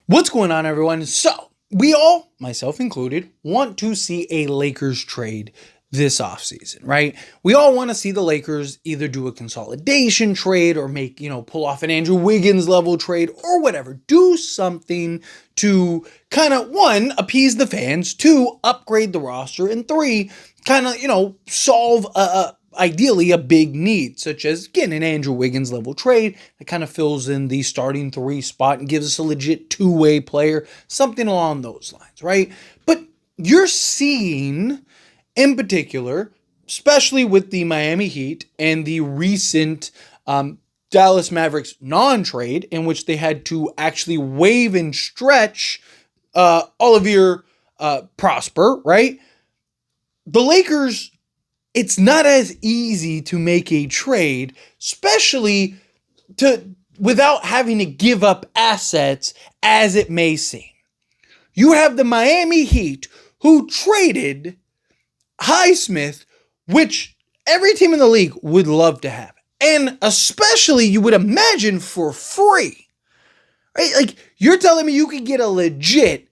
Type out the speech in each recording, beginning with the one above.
What's going on, everyone? So, we all, myself included, want to see a Lakers trade this offseason, right? We all want to see the Lakers either do a consolidation trade or make, pull off an Andrew Wiggins level trade or whatever. Do something to kind of, one, appease the fans, two, upgrade the roster, and three, kind of, solve ideally a big need, such as, again, an Andrew Wiggins level trade that kind of fills in the starting three spot and gives us a legit two-way player, something along those lines, right? But you're seeing, in particular, especially with the Miami Heat and the recent Dallas Mavericks non-trade, in which they had to actually waive and stretch Olivier Prosper, right? The Lakers, it's not as easy to make a trade, especially without having to give up assets as it may seem. You have the Miami Heat who traded Highsmith, which every team in the league would love to have. And especially you would imagine for free. Right? Like, you're telling me you could get a legit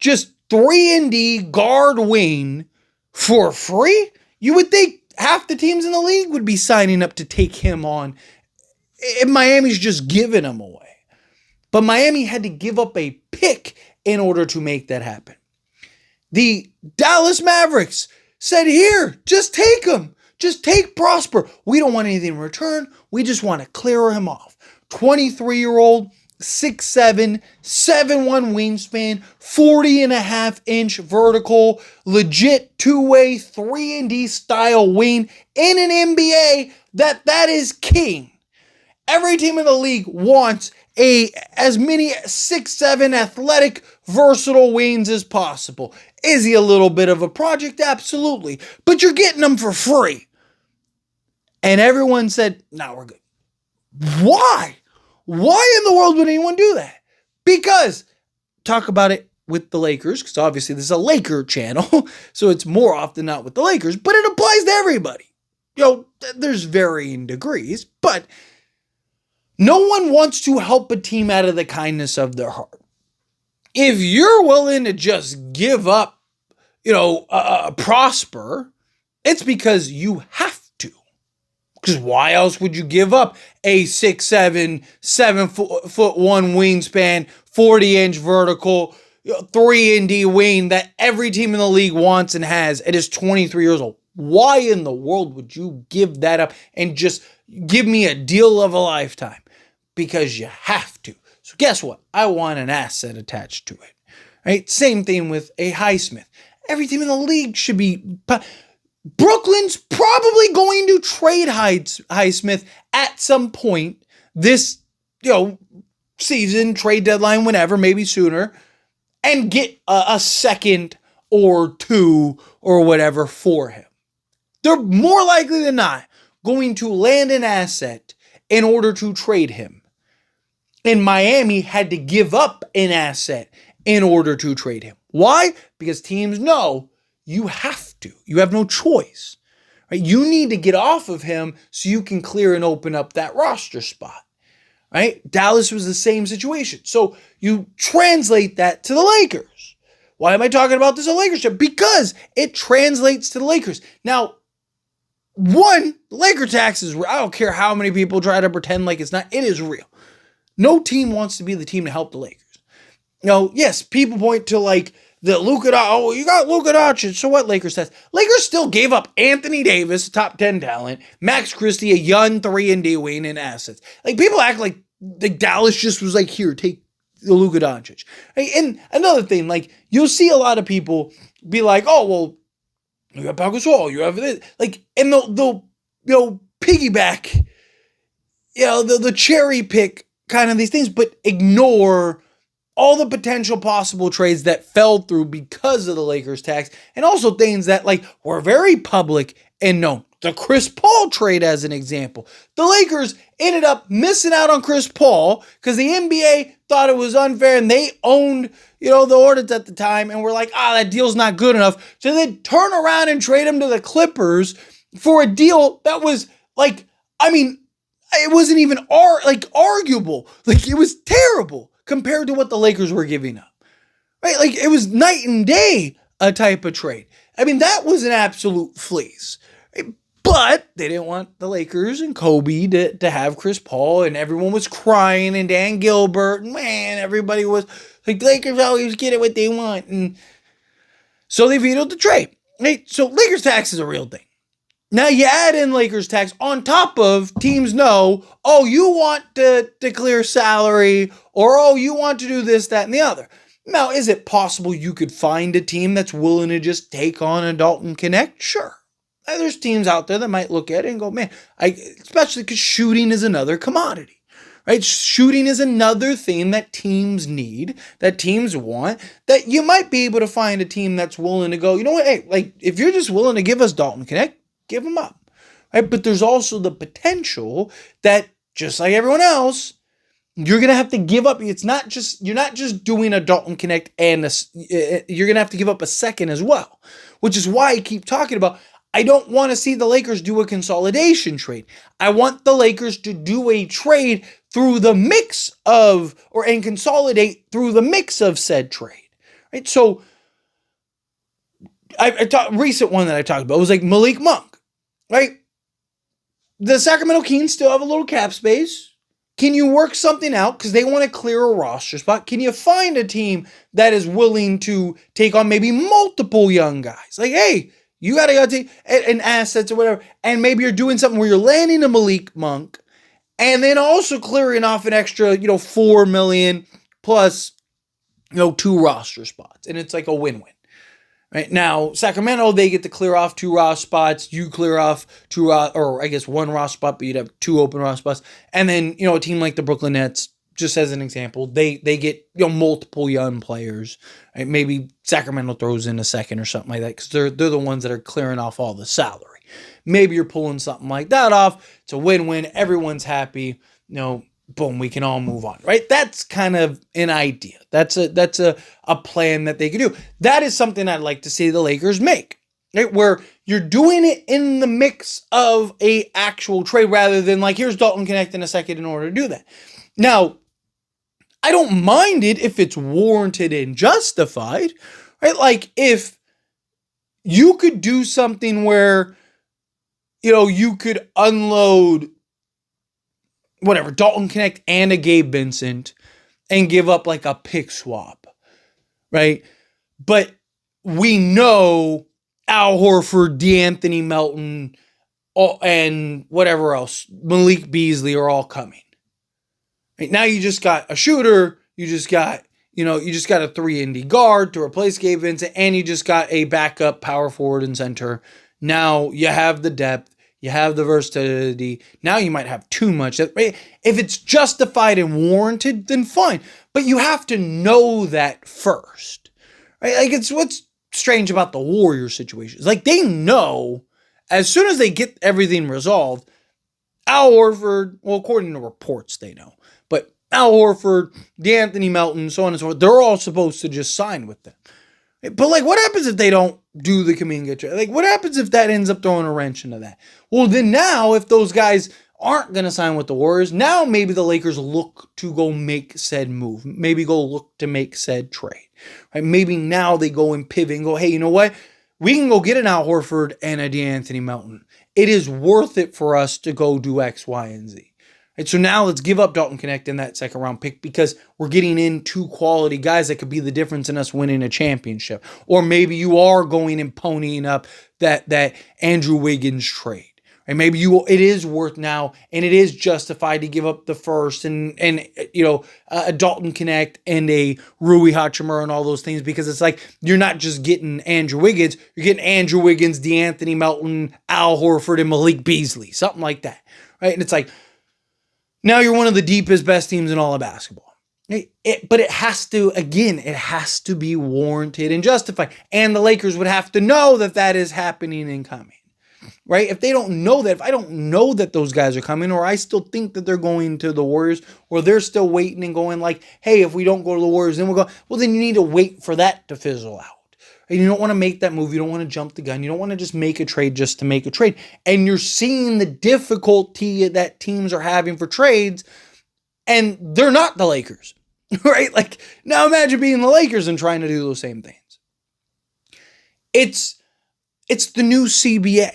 just 3-and-D guard wing for free? You would think half the teams in the league would be signing up to take him on. And Miami's just giving him away. But Miami had to give up a pick in order to make that happen. The Dallas Mavericks said, here, just take him. Just take Prosper. We don't want anything in return. We just want to clear him off. 23-year-old, 6'7", 7'1" wingspan, 40.5-inch vertical, legit two-way 3-and-D style wing in an NBA that is king. Every team in the league wants as many 6'7" athletic, versatile wings as possible. Is he a little bit of a project? Absolutely. But you're getting them for free. And everyone said, no, we're good. Why? Why in the world would anyone do that? Because, talk about it with the Lakers, because obviously this is a Laker channel, so it's more often not with the Lakers, but it applies to everybody. There's varying degrees, but no one wants to help a team out of the kindness of their heart. If you're willing to just give up, Prosper, it's because you have to. Because why else would you give up a 6'7", 7'1" wingspan, 40-inch vertical, 3-and-D wing that every team in the league wants and has at his 23 years old? Why in the world would you give that up and just give me a deal of a lifetime? Because you have to. So guess what? I want an asset attached to it. Right? Same thing with a Highsmith. Every team in the league should be... Brooklyn's probably going to trade Highsmith at some point this, season, trade deadline, whenever, maybe sooner, and get a second or two or whatever for him. They're more likely than not going to land an asset in order to trade him. And Miami had to give up an asset in order to trade him. Why? Because teams know you have to. You have no choice. Right? You need to get off of him so you can clear and open up that roster spot. Right? Dallas was the same situation. So you translate that to the Lakers. Why am I talking about this a Lakers trip? Because it translates to the Lakers. Now, one, Laker taxes, I don't care how many people try to pretend like it's not, it is real. No team wants to be the team to help the Lakers. Yes, people point to the Luka, you got Luka Doncic, so what, Lakers says? Lakers still gave up Anthony Davis, top 10 talent, Max Christie, a young 3-and-D wing and assets. People act like Dallas just was here, take the Luka Doncic. And another thing, you'll see a lot of people be like, oh, well, you have Pau Gasol, you have this, and they'll piggyback, the cherry pick kind of these things, but ignore all the potential possible trades that fell through because of the Lakers tax, and also things that were very public and known. The Chris Paul trade as an example. The Lakers ended up missing out on Chris Paul because the NBA thought it was unfair and they owned, the Hornets at the time and were like, that deal's not good enough. So they turn around and trade him to the Clippers for a deal that was it wasn't even arguable. It was terrible. compared to what the Lakers were giving up. Right? Like, it was night and day a type of trade. I mean, that was an absolute fleece. Right? But they didn't want the Lakers and Kobe to have Chris Paul, and everyone was crying, and Dan Gilbert, and man, everybody was like, Lakers always get it what they want. And so they vetoed the trade. Right? So Lakers tax is a real thing. Now you add in Lakers tax on top of teams know, oh, you want to clear salary, or oh, you want to do this, that, and the other. Now, is it possible you could find a team that's willing to just take on a Dalton Connect? Sure. There's teams out there that might look at it and go, man, especially because shooting is another commodity, right? Shooting is another thing that teams need, that teams want, that you might be able to find a team that's willing to go, you know what, hey, like, if you're just willing to give us Dalton Connect, give them up, right? But there's also the potential that, just like everyone else, you're going to have to give up. You're not just doing a Dalton Connect, and you're going to have to give up a second as well, which is why I keep talking about, I don't want to see the Lakers do a consolidation trade. I want the Lakers to do a trade through the mix of, and consolidate through the mix of said trade, right? So recent one that I talked about was like Malik Monk, right? The Sacramento Kings still have a little cap space. Can you work something out because they want to clear a roster spot? Can you find a team that is willing to take on maybe multiple young guys? Like, hey, you got to go take and assets or whatever, and maybe you're doing something where you're landing a Malik Monk and then also clearing off an extra, $4 million plus, 2 roster spots, and it's like a win-win. Right now, Sacramento, they get to clear off 2 roster spots. You clear off 2, or I guess 1 roster spot, but you'd have 2 open roster spots. And then, a team like the Brooklyn Nets, just as an example, they get multiple young players. Right? Maybe Sacramento throws in a second or something like that because they're the ones that are clearing off all the salary. Maybe you're pulling something like that off. It's a win-win. Everyone's happy. Boom, we can all move on, right? That's kind of an idea. That's a plan that they could do. That is something I'd like to see the Lakers make, right? Where you're doing it in the mix of a actual trade rather than like, here's Dalton Connect in a second in order to do that. Now, I don't mind it if it's warranted and justified, right? Like if you could do something where, you could unload whatever, Dalton Connect and a Gabe Vincent and give up like a pick swap, right? But we know Al Horford, DeAnthony Melton, and whatever else, Malik Beasley are all coming. Right? Now you just got a shooter, you just got a 3-and-D guard to replace Gabe Vincent, and you just got a backup power forward and center. Now you have the depth. You have the versatility. Now you might have too much. If it's justified and warranted, then fine. But you have to know that first. Right? Like, it's what's strange about the Warriors situation. Like, they know as soon as they get everything resolved, Al Horford, well, according to reports, they know. But Al Horford, DeAnthony Melton, so on and so forth, they're all supposed to just sign with them. But, like, what happens if they don't do the Kuminga trade? Like, what happens if that ends up throwing a wrench into that? Well, then now, if those guys aren't going to sign with the Warriors, now maybe the Lakers look to go make said move. Maybe go look to make said trade. Right? Maybe now they go and pivot and go, hey, you know what? We can go get an Al Horford and a DeAnthony Melton. It is worth it for us to go do X, Y, and Z. And so now let's give up Dalton Connect in that second round pick because we're getting in 2 quality guys that could be the difference in us winning a championship. Or maybe you are going and ponying up that Andrew Wiggins trade. And maybe it is worth now and it is justified to give up the first and a Dalton Connect and a Rui Hachimura and all those things because it's like you're not just getting Andrew Wiggins, you're getting Andrew Wiggins, DeAnthony Melton, Al Horford, and Malik Beasley, something like that. Right? And it's like, now you're one of the deepest, best teams in all of basketball. But it has to be warranted and justified. And the Lakers would have to know that is happening and coming. Right? If they don't know that, if I don't know that those guys are coming, or I still think that they're going to the Warriors, or they're still waiting and going like, hey, if we don't go to the Warriors, then we'll go. Well, then you need to wait for that to fizzle out. And you don't want to make that move. You don't want to jump the gun. You don't want to just make a trade just to make a trade. And you're seeing the difficulty that teams are having for trades, and they're not the Lakers. right? Like, now imagine being the Lakers and trying to do those same things. It's the new CBA.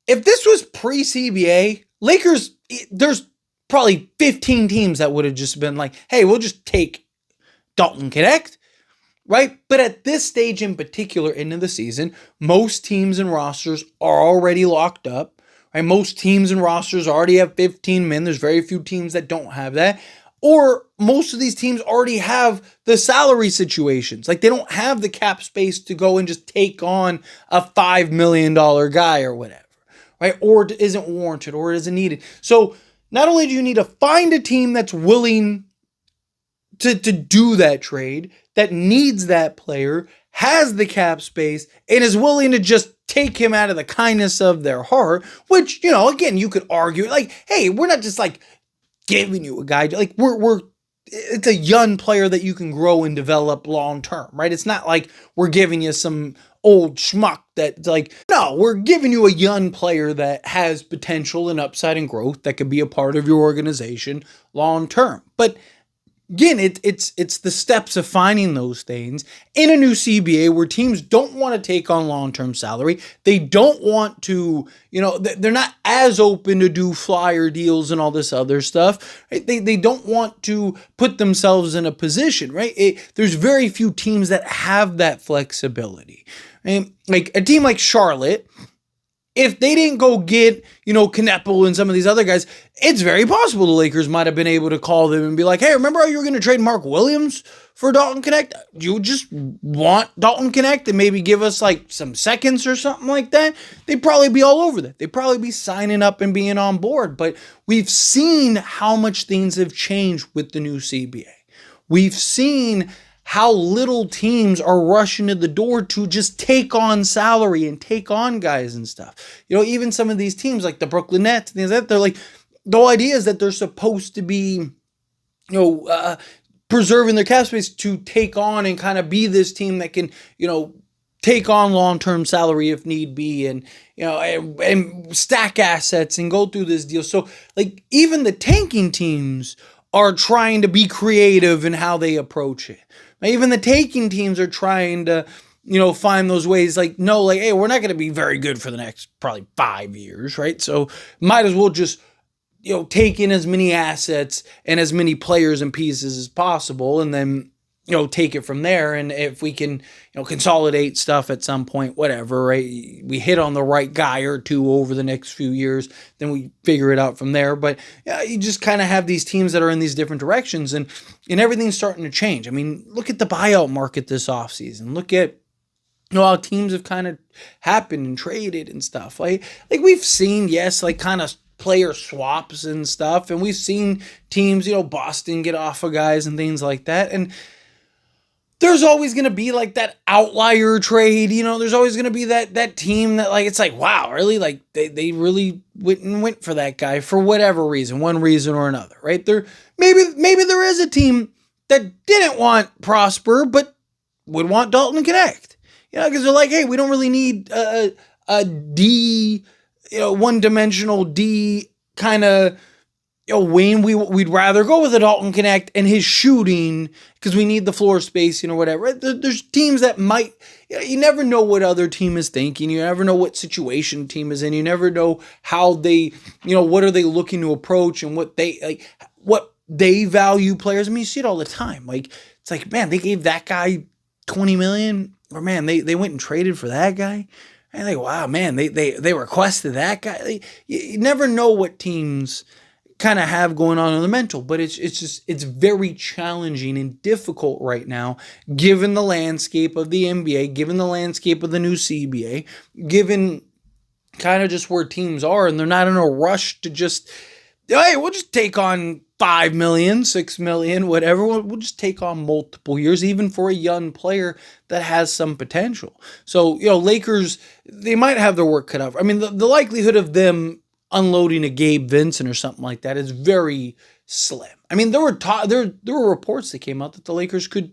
If this was pre-CBA, Lakers, there's probably 15 teams that would have just been like, hey, we'll just take Dalton Connect, right? But at this stage in particular into the season, most teams and rosters are already locked up, right? Most teams and rosters already have 15 men. There's very few teams that don't have that. Or most of these teams already have the salary situations. Like, they don't have the cap space to go and just take on a $5 million guy or whatever, right? Or it isn't warranted or it isn't needed. So not only do you need to find a team that's willing to do that trade, that needs that player, has the cap space, and is willing to just take him out of the kindness of their heart, which, again, you could argue, like, hey, we're not just like giving you a guy, like it's a young player that you can grow and develop long term, right? It's not like we're giving you some old schmuck that's like, no, we're giving you a young player that has potential and upside and growth that could be a part of your organization long term. But again, it's the steps of finding those things in a new CBA where teams don't want to take on long-term salary. They don't want to, they're not as open to do flyer deals and all this other stuff. Right? They don't want to put themselves in a position, right? There's very few teams that have that flexibility. And like a team like Charlotte, if they didn't go get, Kneppel and some of these other guys, it's very possible the Lakers might have been able to call them and be like, hey, remember how you were going to trade Mark Williams for Dalton Connect? You just want Dalton Connect and maybe give us like some seconds or something like that? They'd probably be all over that. They'd probably be signing up and being on board. But we've seen how much things have changed with the new CBA. We've seen how little teams are rushing to the door to just take on salary and take on guys and stuff. Even some of these teams like the Brooklyn Nets, things like that, they're like, the whole idea is that they're supposed to be, preserving their cap space to take on and kind of be this team that can, take on long-term salary if need be and, and stack assets and go through this deal. So like even the tanking teams are trying to be creative in how they approach it. Even the taking teams are trying to, find those ways like, no, like, hey, we're not going to be very good for the next probably 5 years, right? So might as well just, take in as many assets and as many players and pieces as possible and then, take it from there. And if we can, consolidate stuff at some point, whatever, right? We hit on the right guy or two over the next few years, then we figure it out from there. But you just kind of have these teams that are in these different directions and everything's starting to change. I mean, look at the buyout market this offseason. Look at, how teams have kind of happened and traded and stuff. Like we've seen, yes, like kind of player swaps and stuff. And we've seen teams, Boston get off of guys and things like that. And there's always going to be like that outlier trade, there's always going to be that team that like, it's like, wow, really? Like they really went for that guy for whatever reason, one reason or another, right? Maybe there is a team that didn't want Prosper, but would want Dalton Connect, because they're like, hey, we don't really need a D, one-dimensional D kind of, Wayne, we'd rather go with a Dalton Connect and his shooting because we need the floor space, whatever. There's teams that might, you never know what other team is thinking. You never know what situation team is in. You never know how they, what are they looking to approach and what they value players. I mean, you see it all the time. Like, it's like, man, they gave that guy $20 million, or man, they went and traded for that guy. And like, wow, man, they requested that guy. You never know what teams kind of have going on in the mental, but it's very challenging and difficult right now, given the landscape of the NBA, given the landscape of the new CBA, given kind of just where teams are, and they're not in a rush to just, hey, we'll just take on $5 million, $6 million, whatever. We'll just take on multiple years, even for a young player that has some potential. So, Lakers, they might have their work cut out. I mean, the likelihood of them unloading a Gabe Vincent or something like that is very slim. I mean, there were reports that came out that the Lakers could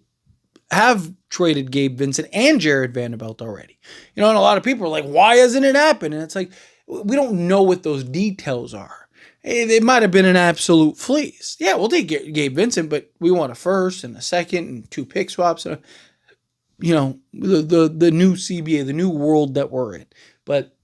have traded Gabe Vincent and Jared Vanderbilt already. And a lot of people are like, why hasn't it happened? And it's like, we don't know what those details are. it might have been an absolute fleece. Yeah, we'll take Gabe Vincent, but we want a first and a second and 2 pick swaps. You know, the new CBA, the new world that we're in. But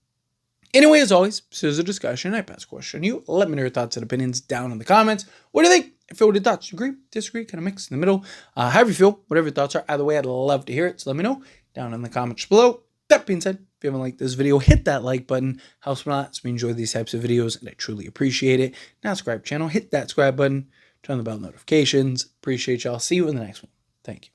anyway, as always, this is a discussion. I pass a question on you. Let me know your thoughts and opinions down in the comments. What do you think? If what your thoughts, agree, disagree, kind of mix in the middle. However you feel, whatever your thoughts are, either way, I'd love to hear it. So let me know down in the comments below. That being said, if you haven't liked this video, hit that like button. Helps me a lot. So we enjoy these types of videos, and I truly appreciate it. Now subscribe channel, hit that subscribe button, turn on the bell notifications. Appreciate y'all. See you in the next one. Thank you.